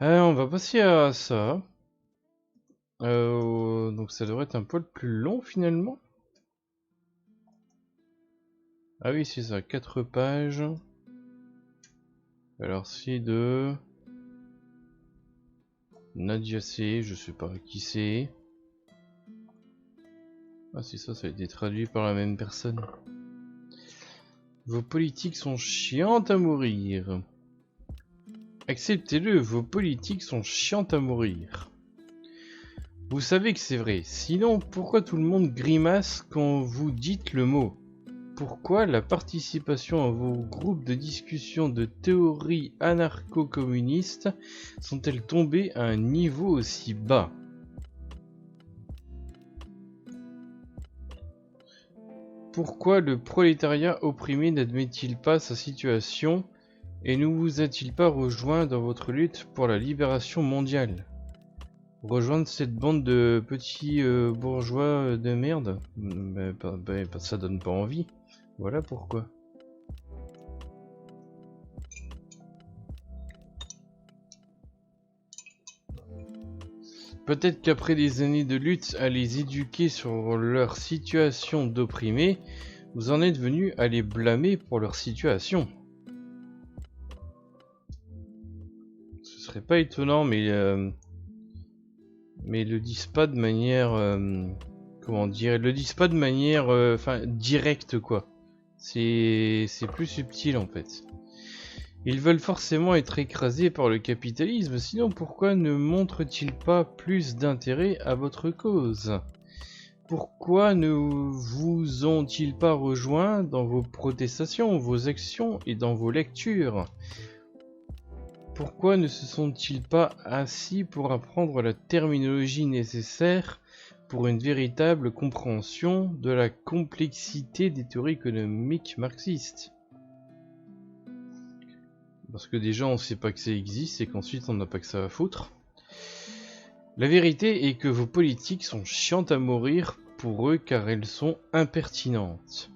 On va passer à ça. Donc ça devrait être un poil plus long finalement. Ah oui, c'est ça, 4 pages. Alors c'est de Nadia C, je sais pas qui c'est. Ah c'est ça, ça a été traduit par la même personne. Vos politiques sont chiantes à mourir. Acceptez-le, vos politiques sont chiantes à mourir. Vous savez que c'est vrai, sinon pourquoi tout le monde grimace quand vous dites le mot? Pourquoi la participation à vos groupes de discussion de théories anarcho-communistes sont-elles tombées à un niveau aussi bas? Pourquoi le prolétariat opprimé n'admet-il pas sa situation et ne vous a-t-il pas rejoint dans votre lutte pour la libération mondiale? Rejoindre cette bande de petits bourgeois de merde? Ça donne pas envie. Voilà pourquoi. Peut-être qu'après des années de lutte à les éduquer sur leur situation d'opprimés, vous en êtes venu à les blâmer pour leur situation. Ce serait pas étonnant, mais ils le disent pas de manière, comment dire, ils le disent pas de manière, directe quoi. C'est plus subtil en fait. Ils veulent forcément être écrasés par le capitalisme, sinon pourquoi ne montrent-ils pas plus d'intérêt à votre cause? Pourquoi ne vous ont-ils pas rejoint dans vos protestations, vos actions et dans vos lectures? Pourquoi ne se sont-ils pas assis pour apprendre la terminologie nécessaire pour une véritable compréhension de la complexité des théories économiques marxistes? Parce que déjà on sait pas que ça existe et qu'ensuite on n'a pas que ça à foutre. La vérité est que vos politiques sont chiantes à mourir pour eux car elles sont impertinentes.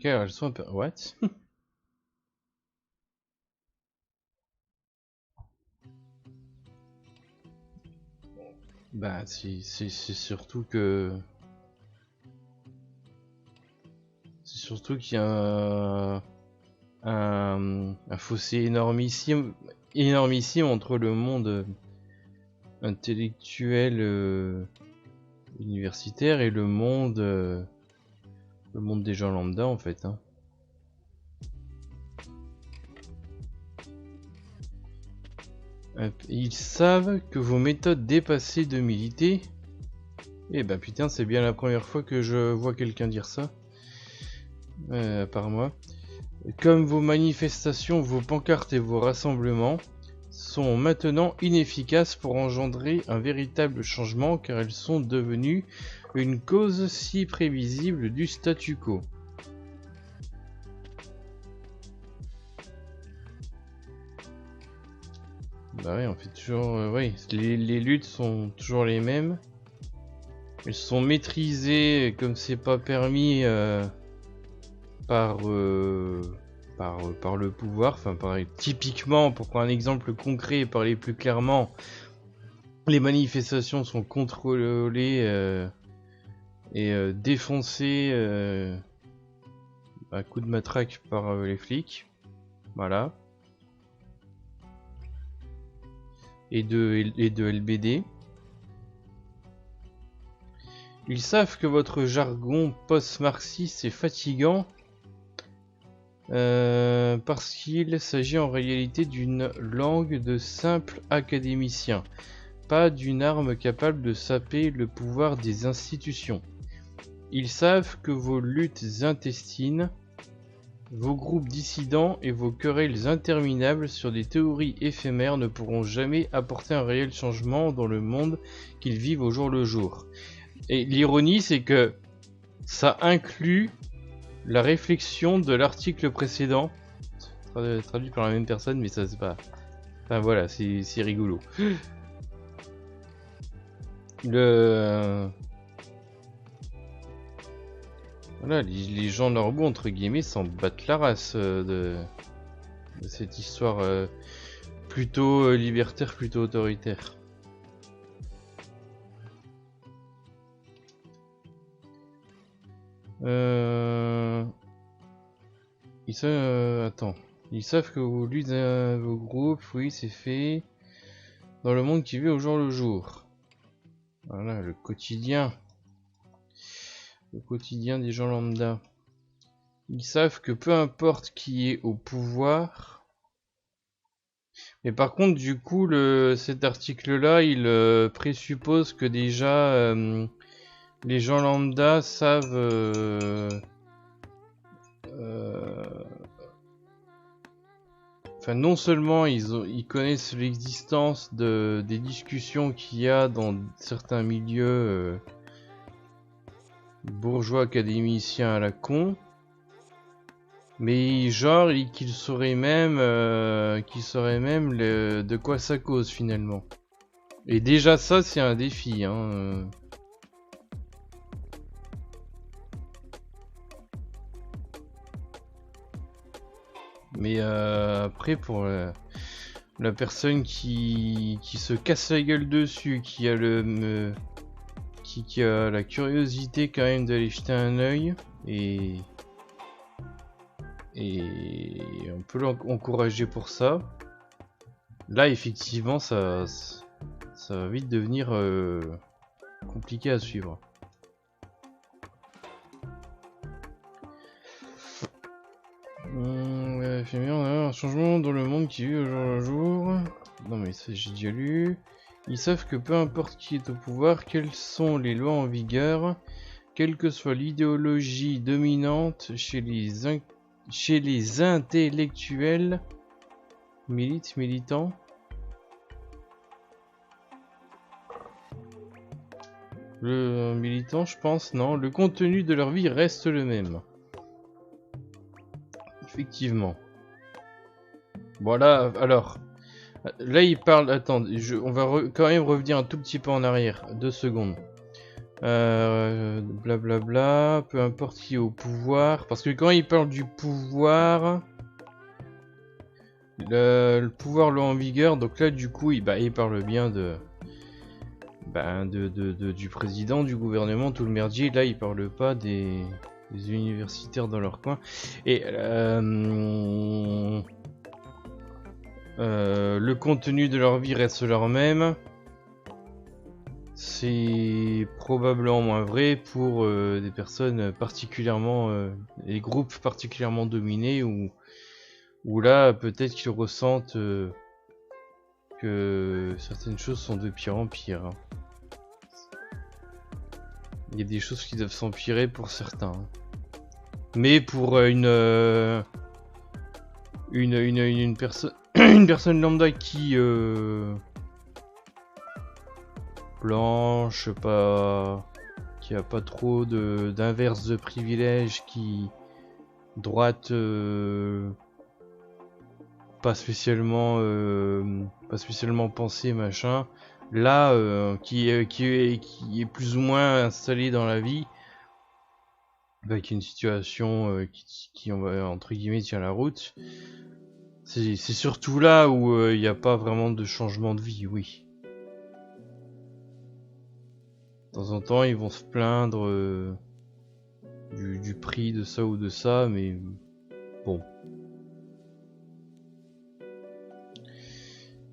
Car elles sont What? Bah c'est surtout que... C'est surtout qu'il y a un fossé énormissime entre le monde intellectuel universitaire et le monde des gens lambda en fait. Hein. Ils savent que vos méthodes dépassées de militer. Eh ben putain, c'est bien la première fois que je vois quelqu'un dire ça. Par moi. Comme vos manifestations, vos pancartes et vos rassemblements sont maintenant inefficaces pour engendrer un véritable changement car elles sont devenues une cause si prévisible du statu quo. Bah oui, on fait toujours... oui, les luttes sont toujours les mêmes. Elles sont maîtrisées comme c'est pas permis par le pouvoir. Enfin, typiquement, pour prendre un exemple concret et parler plus clairement, les manifestations sont contrôlées et défoncées à coups de matraque par les flics. Voilà. Et de LBD. Ils savent que votre jargon post-marxiste est fatigant parce qu'il s'agit en réalité d'une langue de simples académiciens, pas d'une arme capable de saper le pouvoir des institutions. Ils savent que vos luttes intestines, vos groupes dissidents et vos querelles interminables sur des théories éphémères ne pourront jamais apporter un réel changement dans le monde qu'ils vivent au jour le jour. Et l'ironie, c'est que ça inclut la réflexion de l'article précédent, traduit par la même personne, mais ça c'est pas... Enfin voilà, c'est rigolo. Voilà, les gens normaux, entre guillemets, s'en battent la race de cette histoire plutôt libertaire, plutôt autoritaire. Attends. Ils savent que vous luttez vos groupes, oui, c'est fait. Dans le monde qui vit au jour le jour. Voilà, le quotidien. Le quotidien des gens lambda. Ils savent que peu importe qui est au pouvoir. Mais par contre, du coup, cet article-là, il présuppose que déjà les gens lambda savent. Enfin, non seulement ils connaissent l'existence des discussions qu'il y a dans certains milieux bourgeois académiciens à la con, mais genre qu'ils sauraient même, de quoi ça cause finalement. Et déjà ça, c'est un défi, hein. Mais après, pour la personne qui se casse la gueule dessus, qui a qui a la curiosité quand même d'aller jeter un œil, et on peut l'encourager pour ça. Là, effectivement, ça va vite devenir compliqué à suivre. Un changement dans le monde qui vit au jour le jour. Non mais ça j'ai déjà lu. Ils savent que peu importe qui est au pouvoir, quelles sont les lois en vigueur, quelle que soit l'idéologie dominante chez les intellectuels, militants. Le militant, je pense, non. Le contenu de leur vie reste le même. Effectivement. Voilà, alors. Là, il parle... Attends, on va quand même revenir un tout petit peu en arrière. 2 secondes. Blablabla. Peu importe qui est au pouvoir. Parce que quand il parle du pouvoir... Le pouvoir là en vigueur. Donc là, du coup, il parle bien du président, du gouvernement, tout le merdier. Là, il parle pas des universitaires dans leur coin. Et le contenu de leur vie reste leur même. C'est probablement moins vrai pour des personnes particulièrement, les groupes particulièrement dominés, où là peut-être qu'ils ressentent que certaines choses sont de pire en pire. Hein. Il y a des choses qui doivent s'empirer pour certains. Hein. Mais pour une personne une personne lambda qui blanche, qui a pas trop d'inverse de privilèges, qui droite pas spécialement pensée machin, là qui est plus ou moins installé dans la vie, avec une situation qui on va entre guillemets tient la route. C'est surtout là où il n'y a pas vraiment de changement de vie, oui. De temps en temps, ils vont se plaindre du prix de ça ou de ça, mais bon.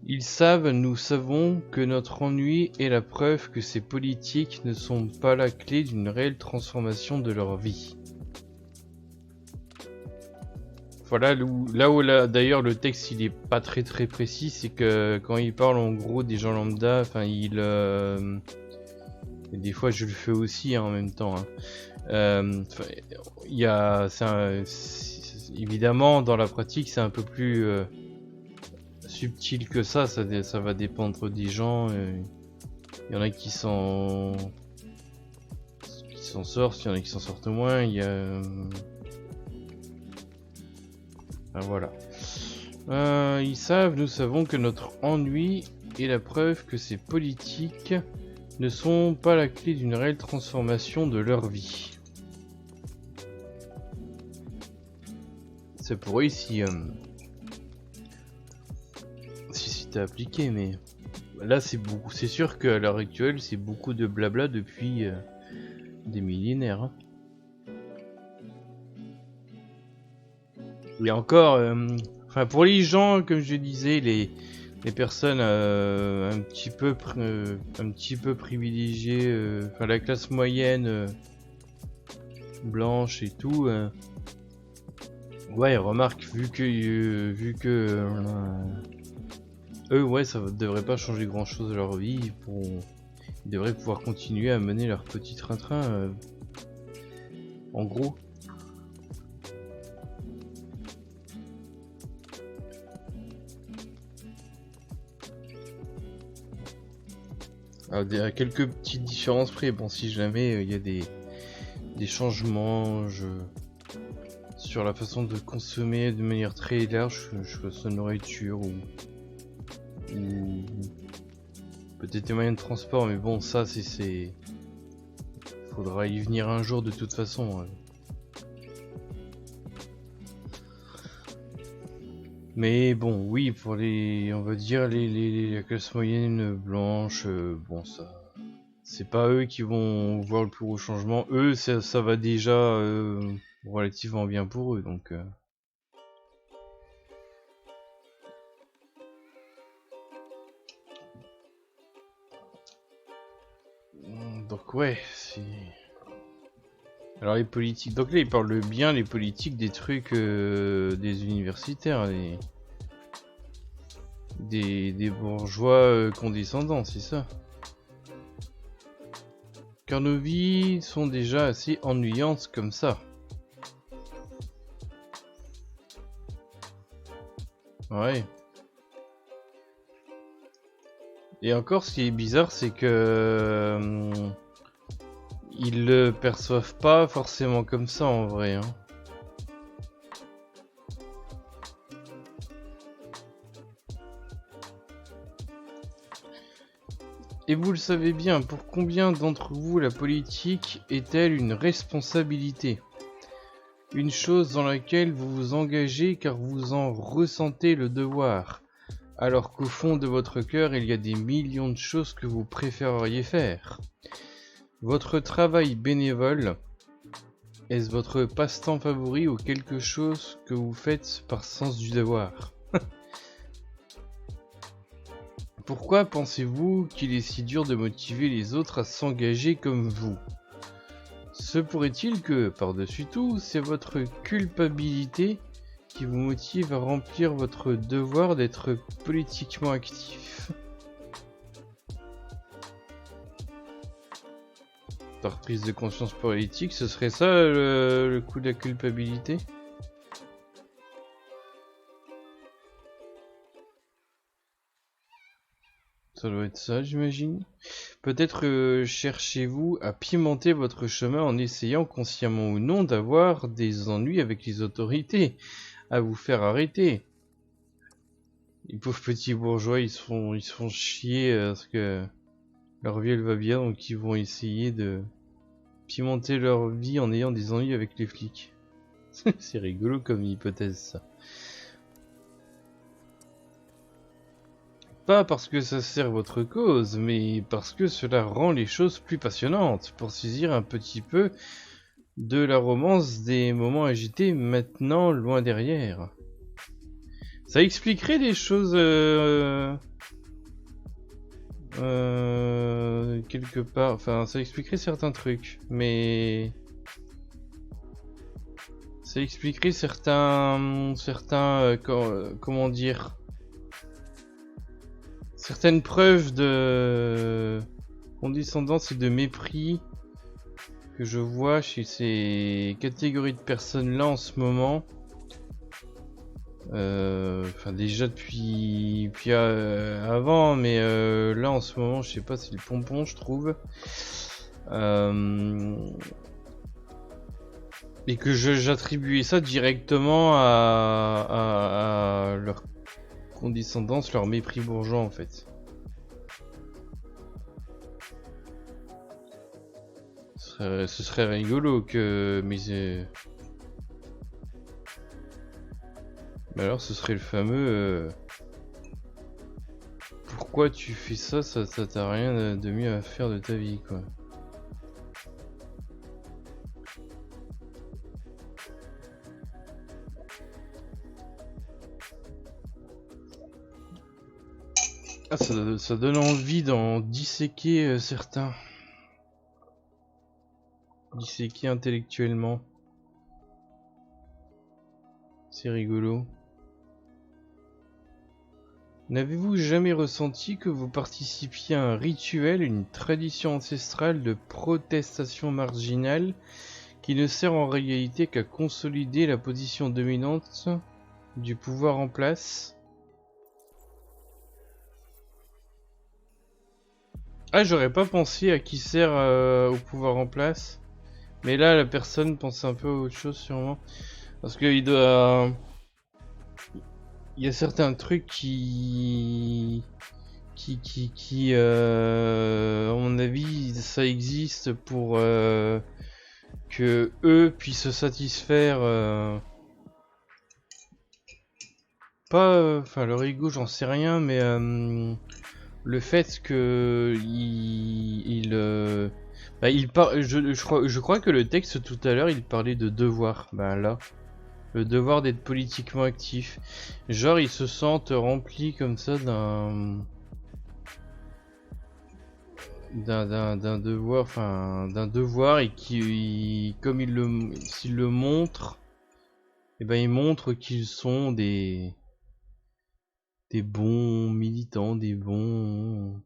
Ils savent, nous savons, que notre ennui est la preuve que ces politiques ne sont pas la clé d'une réelle transformation de leur vie. Voilà, là d'ailleurs le texte il est pas très précis, c'est que quand il parle en gros des gens lambda, enfin et des fois je le fais aussi hein, en même temps. Hein. Il y a, évidemment dans la pratique c'est un peu plus subtil que ça va dépendre des gens. Il y en a qui s'en sortent, il y en a qui s'en sortent moins. Il y a voilà. Ils savent, nous savons que notre ennui est la preuve que ces politiques ne sont pas la clé d'une réelle transformation de leur vie. C'est pour eux si à appliquer, mais là c'est sûr qu'à l'heure actuelle c'est beaucoup de blabla depuis des millénaires. Hein. Et encore, enfin pour les gens, comme je disais, les personnes un petit peu privilégiées, enfin la classe moyenne blanche et tout, ouais, remarque, vu que eux, ouais, ça devrait pas changer grand chose à leur vie, ils devraient pouvoir continuer à mener leur petit train-train, en gros. À quelques petites différences près, bon, si jamais il y a des changements sur la façon de consommer de manière très large, je pense nourriture ou peut-être des moyens de transport, mais bon, ça c'est faudra y venir un jour de toute façon. Mais bon, oui, pour on va dire la classe moyenne blanche, bon, ça, c'est pas eux qui vont voir le plus gros changement. Eux, ça va déjà relativement bien pour eux, donc. Donc ouais, c'est. Alors les politiques, donc là ils parlent bien les politiques des trucs des universitaires, des bourgeois condescendants, c'est ça. Car nos vies sont déjà assez ennuyantes comme ça. Ouais. Et encore, ce qui est bizarre, c'est que ils le perçoivent pas forcément comme ça en vrai. Hein. Et vous le savez bien, pour combien d'entre vous la politique est-elle une responsabilité? Une chose dans laquelle vous vous engagez car vous en ressentez le devoir, alors qu'au fond de votre cœur il y a des millions de choses que vous préféreriez faire. Votre travail bénévole, est-ce votre passe-temps favori ou quelque chose que vous faites par sens du devoir? Pourquoi pensez-vous qu'il est si dur de motiver les autres à s'engager comme vous? Se pourrait-il que, par-dessus tout, c'est votre culpabilité qui vous motive à remplir votre devoir d'être politiquement actif? Par prise de conscience politique, ce serait ça le coup de la culpabilité? Ça doit être ça, j'imagine. Peut-être cherchez-vous à pimenter votre chemin en essayant, consciemment ou non, d'avoir des ennuis avec les autorités, à vous faire arrêter. Les pauvres petits bourgeois, ils se font chier parce que leur vie elle va bien, donc ils vont essayer de pimenter leur vie en ayant des ennuis avec les flics. C'est rigolo comme hypothèse ça. Pas parce que ça sert votre cause, mais parce que cela rend les choses plus passionnantes, pour saisir un petit peu de la romance des moments agités maintenant loin derrière. Ça expliquerait des choses quelque part, enfin ça expliquerait certains trucs, mais ça expliquerait certains comment dire, certaines preuves de condescendance et de mépris que je vois chez ces catégories de personnes-là en ce moment. Enfin déjà depuis avant, mais là en ce moment, je sais pas, c'est le pompon, je trouve. Et que j'attribuais ça directement à leur condescendance, leur mépris bourgeois en fait. Ce serait rigolo que mais alors ce serait le fameux pourquoi tu fais ça, ça t'a rien de mieux à faire de ta vie, quoi. Ah, ça donne envie d'en disséquer certains. Disséquer intellectuellement. C'est rigolo. N'avez-vous jamais ressenti que vous participiez à un rituel, une tradition ancestrale de protestation marginale qui ne sert en réalité qu'à consolider la position dominante du pouvoir en place? Ah, j'aurais pas pensé à qui sert au pouvoir en place. Mais là, la personne pense un peu à autre chose sûrement. Parce qu'il doit... Il y a certains trucs à mon avis, ça existe pour que eux puissent se satisfaire. Pas, enfin leur ego, j'en sais rien, mais le fait que je crois que le texte tout à l'heure, il parlait de devoir. Ben là. Le devoir d'être politiquement actif. Genre, ils se sentent remplis comme ça d'un devoir, enfin d'un devoir, et qui, comme s'ils le montrent, et ben ils montrent qu'ils sont des bons militants, des bons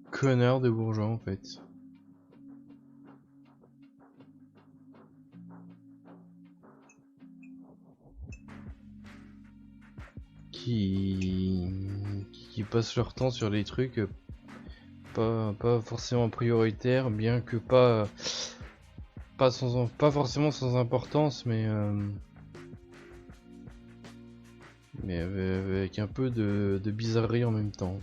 connards de bourgeois en fait. Qui passent leur temps sur les trucs pas forcément prioritaires, bien que pas forcément sans importance, mais avec un peu de bizarrerie en même temps.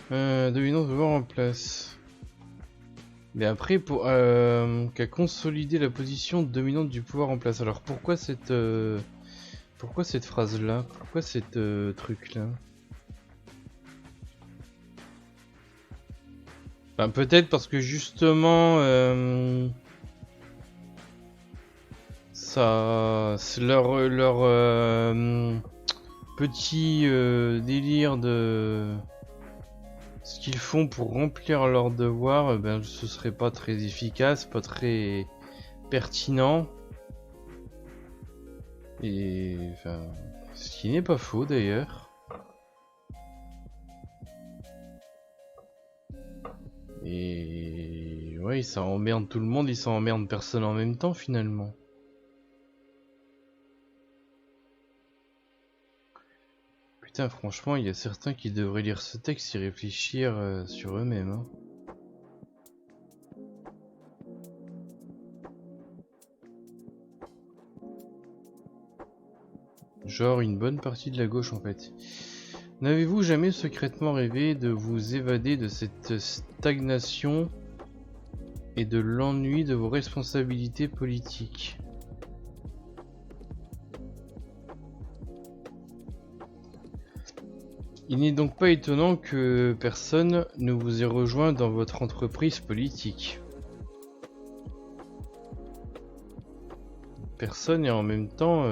Dominance de voir en place. Mais après, pour qu'à consolider la position dominante du pouvoir en place. Alors pourquoi cette phrase là? Pourquoi cette truc là? Ben, peut-être parce que justement ça c'est leur petit délire de ce qu'ils font pour remplir leurs devoirs, ben ce serait pas très efficace, pas très pertinent. Et enfin, ce qui n'est pas faux d'ailleurs. Et ouais, ça emmerde tout le monde, ils s'en emmerdent personne en même temps finalement. Putain, franchement, il y a certains qui devraient lire ce texte et réfléchir sur eux-mêmes. Hein. Genre une bonne partie de la gauche en fait. N'avez-vous jamais secrètement rêvé de vous évader de cette stagnation et de l'ennui de vos responsabilités politiques? Il n'est donc pas étonnant que personne ne vous ait rejoint dans votre entreprise politique. Personne, et en même temps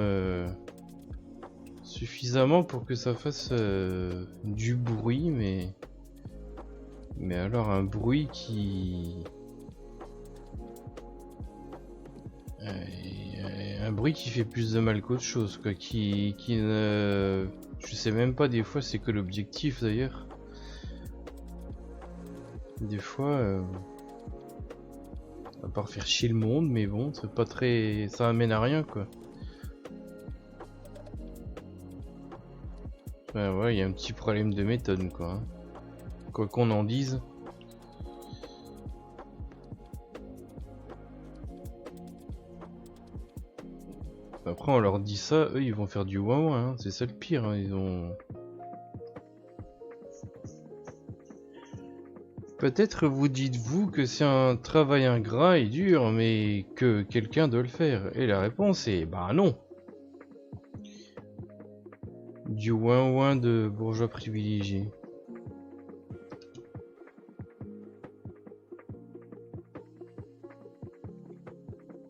suffisamment pour que ça fasse du bruit, mais alors un bruit qui fait plus de mal qu'autre chose, quoi, qui ne... Je sais même pas des fois c'est que l'objectif d'ailleurs. Des fois, à part faire chier le monde, mais bon, c'est pas très... ça amène à rien quoi. Ben ouais, il y a un petit problème de méthode quoi. Hein. Quoi qu'on en dise. Après on leur dit ça, eux ils vont faire du ouin, hein. C'est ça le pire, hein. Ils ont... Peut-être vous dites-vous que c'est un travail ingrat et dur, mais que quelqu'un doit le faire. Et la réponse est bah non. Du ouin-ouin de bourgeois privilégiés.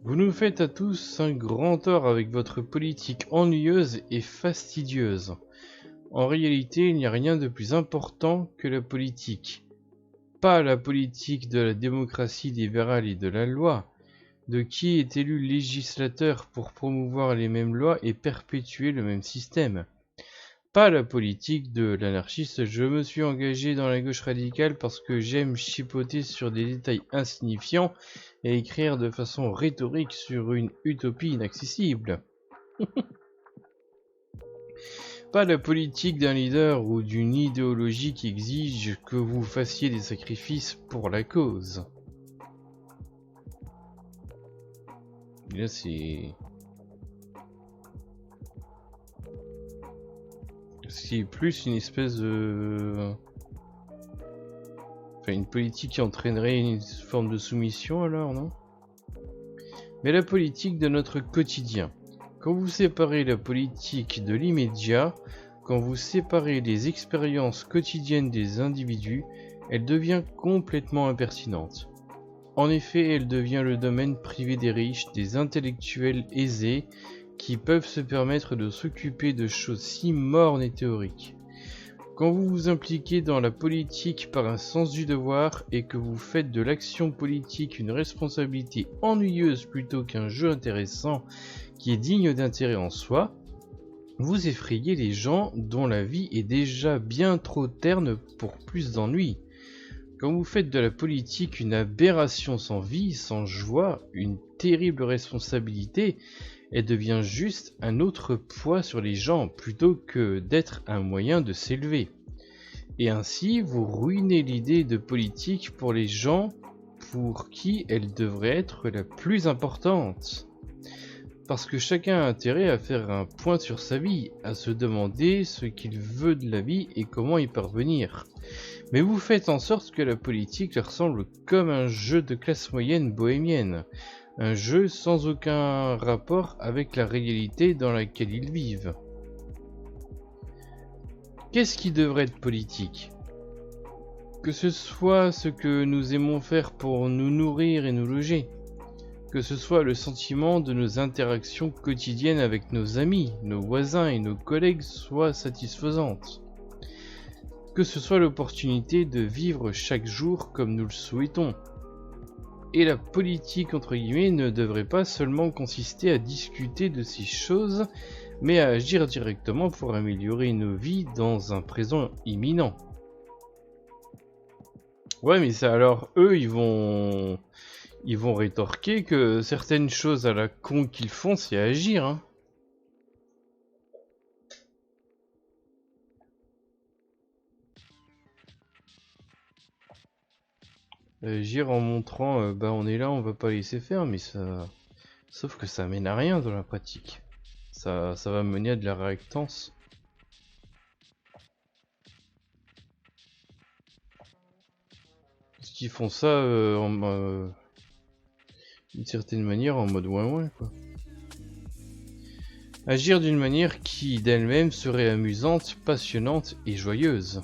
Vous nous faites à tous un grand tort avec votre politique ennuyeuse et fastidieuse. En réalité, il n'y a rien de plus important que la politique. Pas la politique de la démocratie libérale et de la loi, de qui est élu législateur pour promouvoir les mêmes lois et perpétuer le même système. Pas la politique de l'anarchiste, je me suis engagé dans la gauche radicale parce que j'aime chipoter sur des détails insignifiants et écrire de façon rhétorique sur une utopie inaccessible. Pas la politique d'un leader ou d'une idéologie qui exige que vous fassiez des sacrifices pour la cause. Là c'est plus une espèce de... Enfin, une politique qui entraînerait une forme de soumission alors, non? Mais la politique de notre quotidien. Quand vous séparez la politique de l'immédiat, quand vous séparez les expériences quotidiennes des individus, elle devient complètement impertinente. En effet, elle devient le domaine privé des riches, des intellectuels aisés, qui peuvent se permettre de s'occuper de choses si mornes et théoriques. Quand vous vous impliquez dans la politique par un sens du devoir et que vous faites de l'action politique une responsabilité ennuyeuse plutôt qu'un jeu intéressant qui est digne d'intérêt en soi, vous effrayez les gens dont la vie est déjà bien trop terne pour plus d'ennuis. Quand vous faites de la politique une aberration sans vie, sans joie, une terrible responsabilité, elle devient juste un autre poids sur les gens plutôt que d'être un moyen de s'élever. Et ainsi, vous ruinez l'idée de politique pour les gens pour qui elle devrait être la plus importante. Parce que chacun a intérêt à faire un point sur sa vie, à se demander ce qu'il veut de la vie et comment y parvenir. Mais vous faites en sorte que la politique leur semble comme un jeu de classe moyenne bohémienne. Un jeu sans aucun rapport avec la réalité dans laquelle ils vivent. Qu'est-ce qui devrait être politique? Que ce soit ce que nous aimons faire pour nous nourrir et nous loger. Que ce soit le sentiment de nos interactions quotidiennes avec nos amis, nos voisins et nos collègues soit satisfaisante. Que ce soit l'opportunité de vivre chaque jour comme nous le souhaitons. Et la politique entre guillemets ne devrait pas seulement consister à discuter de ces choses, mais à agir directement pour améliorer nos vies dans un présent imminent. Ouais, mais ça alors eux ils vont rétorquer que certaines choses à la con qu'ils font c'est agir, hein. Agir en montrant bah on est là, on va pas laisser faire, mais ça... Sauf que ça mène à rien dans la pratique. Ça va mener à de la réactance. Parce qu'ils font ça d'une certaine manière en mode ouin quoi. Agir d'une manière qui d'elle-même serait amusante, passionnante et joyeuse.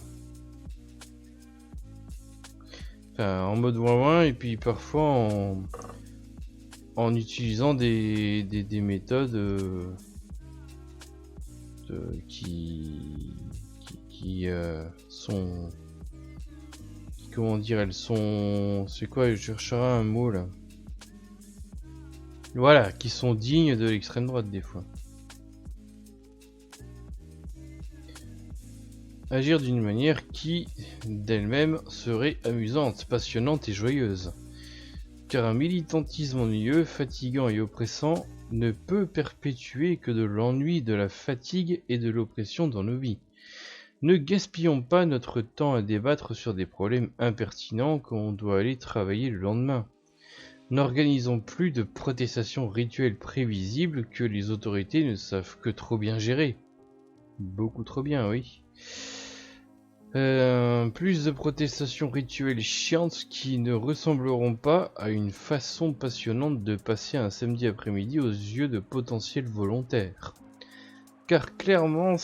Enfin, en mode ouin et puis parfois en utilisant des méthodes qui sont... Comment dire, elles sont... C'est quoi, je chercherai un mot là. Voilà, qui sont dignes de l'extrême droite des fois. Agir d'une manière qui, d'elle-même, serait amusante, passionnante et joyeuse. Car un militantisme ennuyeux, fatigant et oppressant ne peut perpétuer que de l'ennui, de la fatigue et de l'oppression dans nos vies. Ne gaspillons pas notre temps à débattre sur des problèmes impertinents quand on doit aller travailler le lendemain. N'organisons plus de protestations rituelles prévisibles que les autorités ne savent que trop bien gérer. Beaucoup trop bien, oui. Plus de protestations rituelles chiantes qui ne ressembleront pas à une façon passionnante de passer un samedi après-midi aux yeux de potentiels volontaires. Car clairement,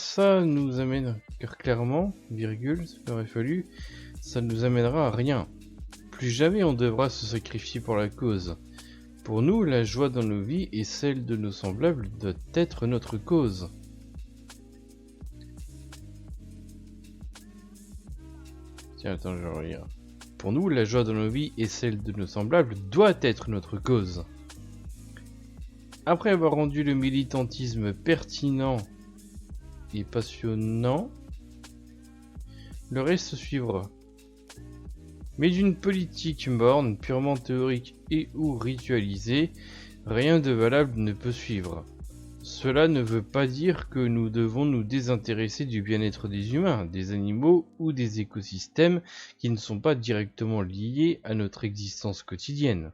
virgule, ça aurait fallu, ça ne nous amènera à rien. Plus jamais on devra se sacrifier pour la cause. Pour nous, la joie dans nos vies et celle de nos semblables doit être notre cause. Tiens, attends, je regarde. Pour nous, la joie dans nos vies et celle de nos semblables doit être notre cause. Après avoir rendu le militantisme pertinent et passionnant, le reste suivra. Mais d'une politique morne, purement théorique et ou ritualisée, rien de valable ne peut suivre. Cela ne veut pas dire que nous devons nous désintéresser du bien-être des humains, des animaux ou des écosystèmes qui ne sont pas directement liés à notre existence quotidienne.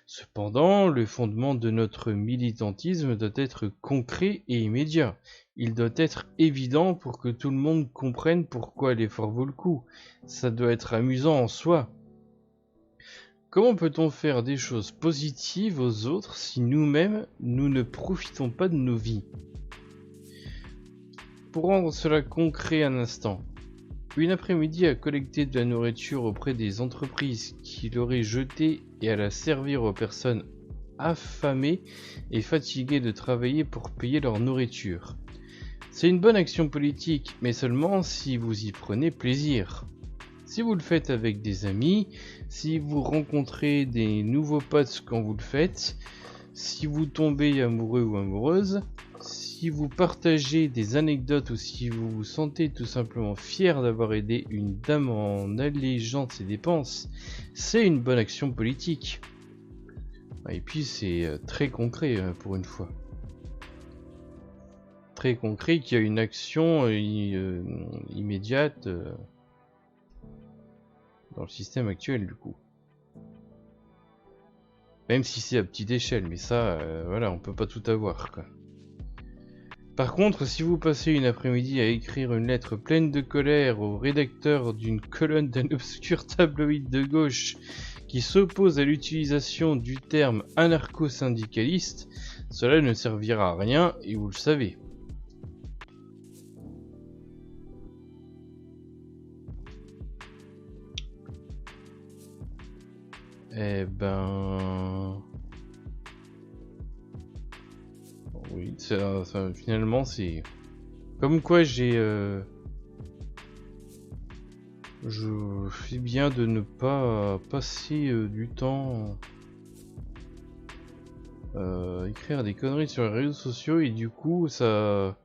Cependant, le fondement de notre militantisme doit être concret et immédiat. Il doit être évident pour que tout le monde comprenne pourquoi l'effort vaut le coup. Ça doit être amusant en soi. Comment peut-on faire des choses positives aux autres si nous-mêmes, nous ne profitons pas de nos vies? Pour rendre cela concret un instant, une après-midi à collecter de la nourriture auprès des entreprises qui l'auraient jetée et à la servir aux personnes affamées et fatiguées de travailler pour payer leur nourriture. C'est une bonne action politique, mais seulement si vous y prenez plaisir. Si vous le faites avec des amis, si vous rencontrez des nouveaux potes quand vous le faites, si vous tombez amoureux ou amoureuse, si vous partagez des anecdotes ou si vous vous sentez tout simplement fier d'avoir aidé une dame en allégeant ses dépenses, c'est une bonne action politique. Et puis c'est très concret pour une fois. Très concret qu'il y a une action immédiate dans le système actuel du coup. Même si c'est à petite échelle, mais ça, voilà, on peut pas tout avoir quoi. Par contre, si vous passez une après-midi à écrire une lettre pleine de colère au rédacteur d'une colonne d'un obscur tabloïd de gauche qui s'oppose à l'utilisation du terme anarcho-syndicaliste, cela ne servira à rien et vous le savez. Eh ben... Oui, finalement c'est... Comme quoi je fais bien de ne pas passer du temps écrire des conneries sur les réseaux sociaux et du coup ça...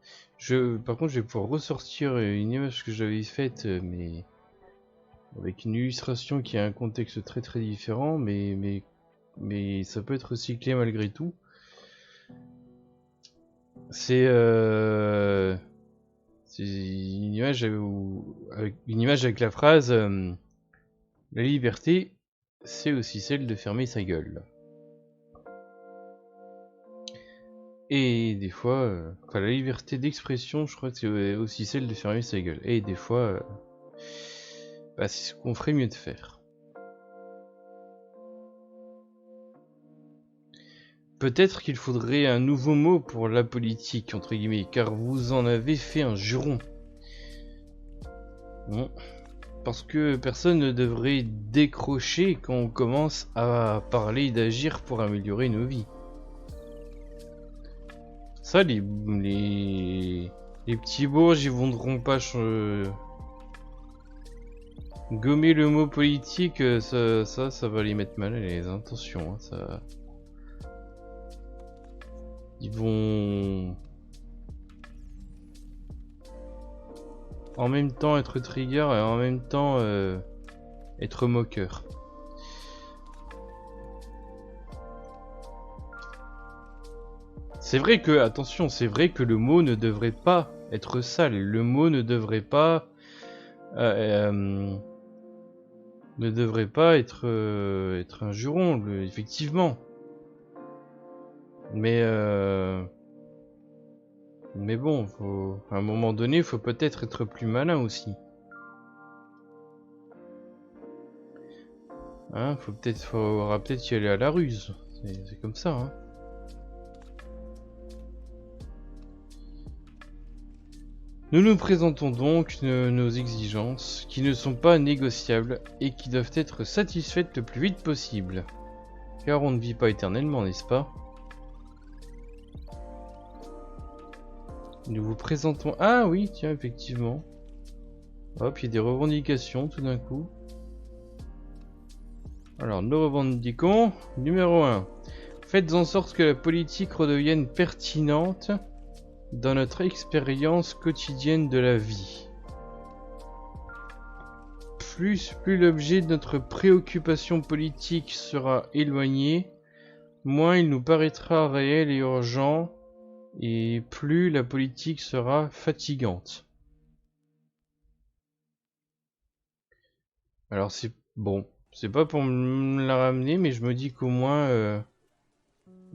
Par contre je vais pouvoir ressortir une image que j'avais faite mais avec une illustration qui a un contexte très très différent mais ça peut être recyclé malgré tout. C'est une image avec la phrase la liberté, c'est aussi celle de fermer sa gueule. Et des fois, enfin la liberté d'expression, je crois que c'est aussi celle de fermer sa gueule. Et des fois, bah, c'est ce qu'on ferait mieux de faire. Peut-être qu'il faudrait un nouveau mot pour la politique, entre guillemets, car vous en avez fait un juron. Bon. Parce que personne ne devrait décrocher quand on commence à parler d'agir pour améliorer nos vies. Ça, les petits bourges, ils voudront pas gommer le mot politique, ça va les mettre mal à les intentions. Hein, ça... Ils vont en même temps être trigger et en même temps être moqueur. C'est vrai que, attention, c'est vrai que le mot ne devrait pas être sale. Le mot ne devrait pas être un juron, effectivement. Mais bon, à un moment donné, faut peut-être être plus malin aussi. Hein, faudra peut-être y aller à la ruse. C'est comme ça, hein. Nous nous présentons donc nos exigences, qui ne sont pas négociables et qui doivent être satisfaites le plus vite possible. Car on ne vit pas éternellement, n'est-ce pas? Nous vous présentons... Ah oui, tiens, effectivement. Hop, il y a des revendications tout d'un coup. Alors, nous revendiquons. Numéro 1. Faites en sorte que la politique redevienne pertinente dans notre expérience quotidienne de la vie. Plus l'objet de notre préoccupation politique sera éloigné, moins il nous paraîtra réel et urgent, et plus la politique sera fatigante. Alors c'est bon, c'est pas pour me la ramener, mais je me dis qu'au moins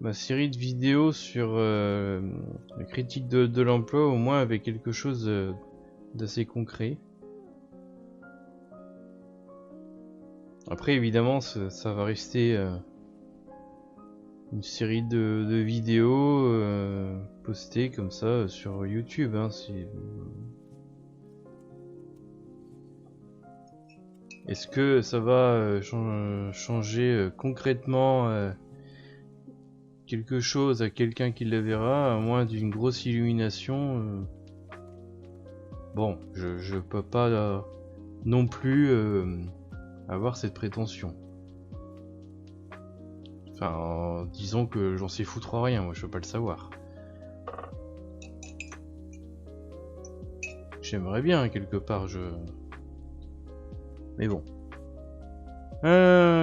ma série de vidéos sur la critique de l'emploi, au moins avait quelque chose d'assez concret. Après évidemment ça va rester une série de vidéos postées comme ça sur YouTube, hein, Est-ce que ça va changer concrètement quelque chose à quelqu'un qui le verra, à moins d'une grosse illumination Bon, je peux pas non plus avoir cette prétention. Enfin, disons que j'en sais foutre rien, moi je veux pas le savoir. J'aimerais bien, quelque part, Mais bon.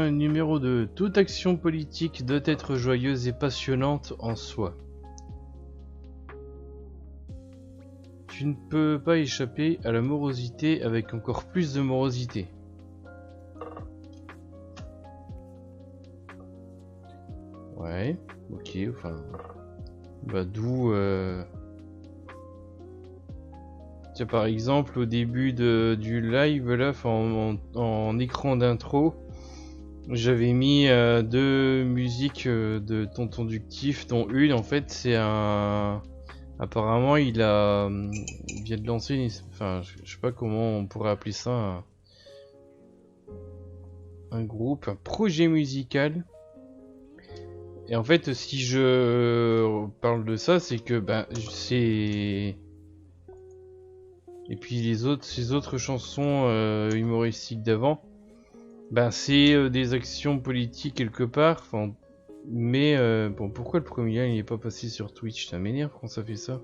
Numéro 2. Toute action politique doit être joyeuse et passionnante en soi. Tu ne peux pas échapper à la morosité avec encore plus de morosité. Ouais, ok, enfin... Bah d'où... Tiens, par exemple, au début du live, là, en écran d'intro, j'avais mis 2 musiques de Tonton Ductif, dont une, en fait, c'est un... Apparemment, il vient de lancer une... Enfin, je sais pas comment on pourrait appeler ça, un groupe, un projet musical. Et en fait, si je parle de ça, c'est que, c'est... Et puis ces autres chansons humoristiques d'avant, c'est des actions politiques quelque part. Enfin, mais bon, pourquoi le premier lien il est pas passé sur Twitch? Ça m'énerve quand ça fait ça.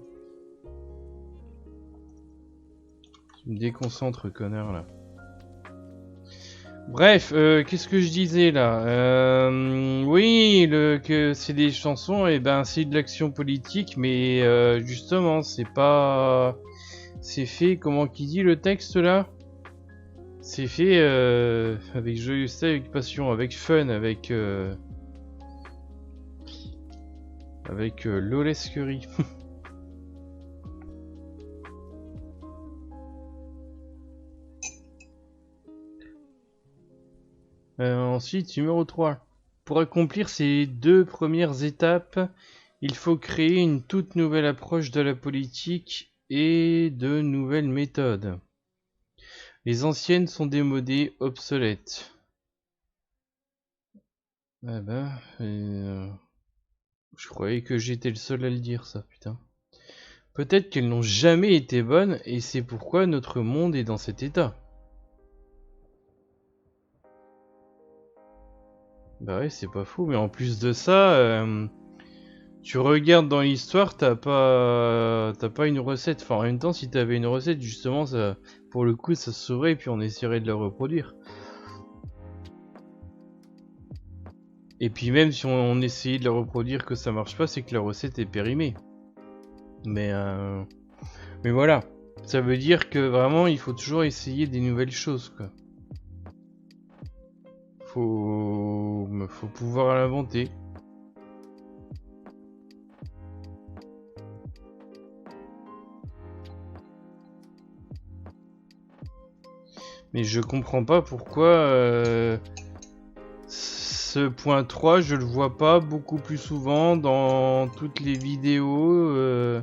Tu me déconcentres, connard là. Bref, qu'est-ce que je disais là? Oui, que c'est des chansons, et c'est de l'action politique, mais justement, c'est pas... C'est fait, comment qui dit le texte là? C'est fait avec joyeuseté, avec passion, avec fun, avec lolesquerie. Ensuite, numéro 3. Pour accomplir ces 2 premières étapes, il faut créer une toute nouvelle approche de la politique et de nouvelles méthodes. Les anciennes sont démodées, obsolètes. Je croyais que j'étais le seul à le dire, ça, putain. Peut-être qu'elles n'ont jamais été bonnes, et c'est pourquoi notre monde est dans cet état. Bah ouais, c'est pas fou, mais en plus de ça, tu regardes dans l'histoire, t'as pas une recette. Enfin, en même temps, si t'avais une recette, justement, ça, pour le coup, ça se saurait, et puis on essaierait de la reproduire. Et puis même si on essayait de la reproduire, que ça marche pas, c'est que la recette est périmée. Mais voilà, ça veut dire que vraiment, il faut toujours essayer des nouvelles choses, quoi. Faut pouvoir l'inventer. Mais je comprends pas pourquoi Ce point 3, je le vois pas beaucoup plus souvent dans toutes les vidéos,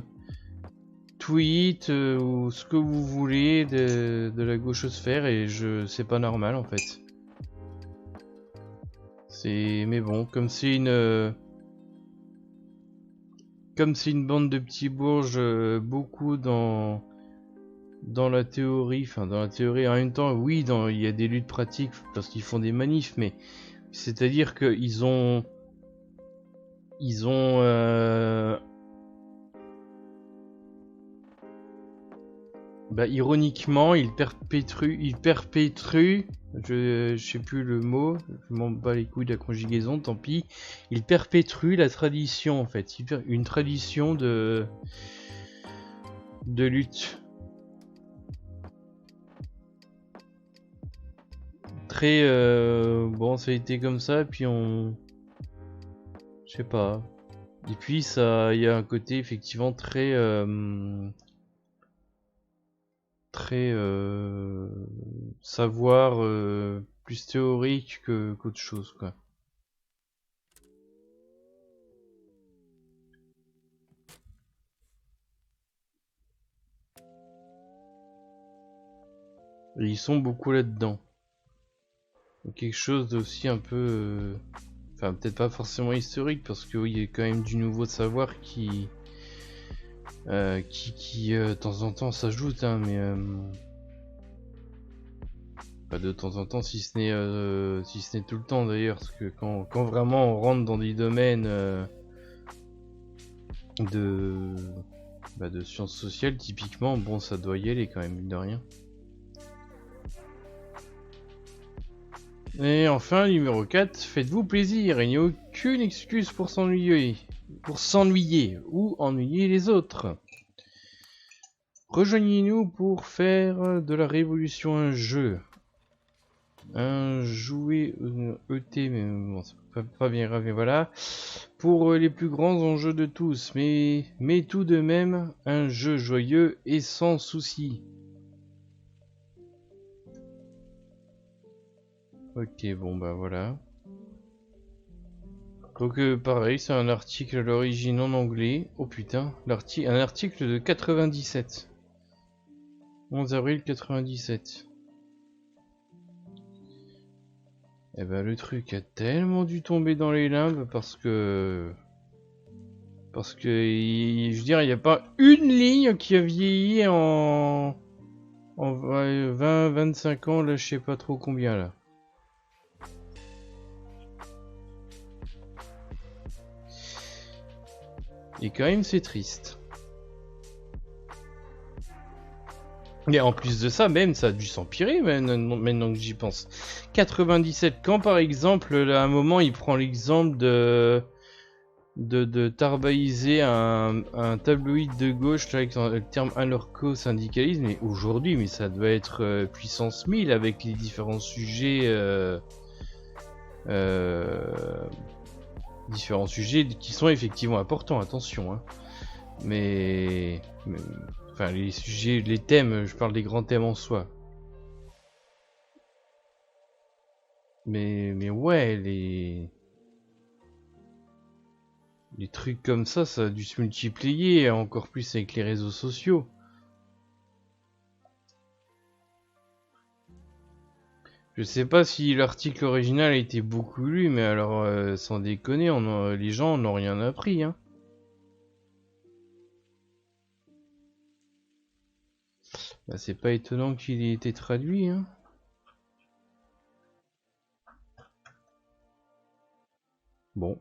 tweets ou ce que vous voulez de la gauchosphère, et c'est pas normal en fait. Mais bon, comme c'est une bande de petits bourges, beaucoup dans la théorie, enfin dans la théorie en même temps, oui, il y a des luttes pratiques parce qu'ils font des manifs, mais c'est-à-dire qu'ils ont ironiquement, ils perpétuent, je sais plus le mot, je m'en bats les couilles de la conjugaison, tant pis. Ils perpétuent la tradition en fait, une tradition de lutte. Très bon, ça a été comme ça, puis je sais pas. Et puis il y a un côté effectivement très savoir plus théorique qu'autre chose quoi. Et ils sont beaucoup là-dedans. Quelque chose d'aussi un peu enfin peut-être pas forcément historique parce que oui, il y a quand même du nouveau savoir qui de temps en temps s'ajoute hein, mais pas de temps en temps si ce n'est tout le temps d'ailleurs, parce que quand vraiment on rentre dans des domaines de sciences sociales typiquement, bon ça doit y aller quand même mine de rien. Et enfin numéro 4, faites-vous plaisir, il n'y a aucune excuse pour s'ennuyer ou ennuyer les autres. Rejoignez-nous pour faire de la révolution un jeu. Un jouet ET, mais bon, c'est pas bien grave, mais voilà. Pour les plus grands enjeux de tous, mais tout de même un jeu joyeux et sans souci. Ok, bon bah voilà. Donc pareil, c'est un article à l'origine en anglais. Oh putain, un article de 97. 11 avril 97. Et ben le truc a tellement dû tomber dans les limbes parce que je veux dire, il n'y a pas une ligne qui a vieilli en 20-25 ans, là je sais pas trop combien là. Et quand même c'est triste. Et en plus de ça, même ça a dû s'empirer maintenant que j'y pense. 97, quand par exemple, là, à un moment il prend l'exemple de tarbaïser un tabloïd de gauche là, avec le terme anarcho-syndicalisme, et aujourd'hui, mais ça doit être puissance 1000 avec les différents sujets qui sont effectivement importants, attention hein. Mais enfin les sujets, les thèmes, je parle des grands thèmes en soi. Mais ouais, les trucs comme ça a dû se multiplier, encore plus avec les réseaux sociaux. Je sais pas si l'article original a été beaucoup lu, mais alors, sans déconner, les gens n'ont rien appris, hein. Bah, c'est pas étonnant qu'il ait été traduit, hein. Bon.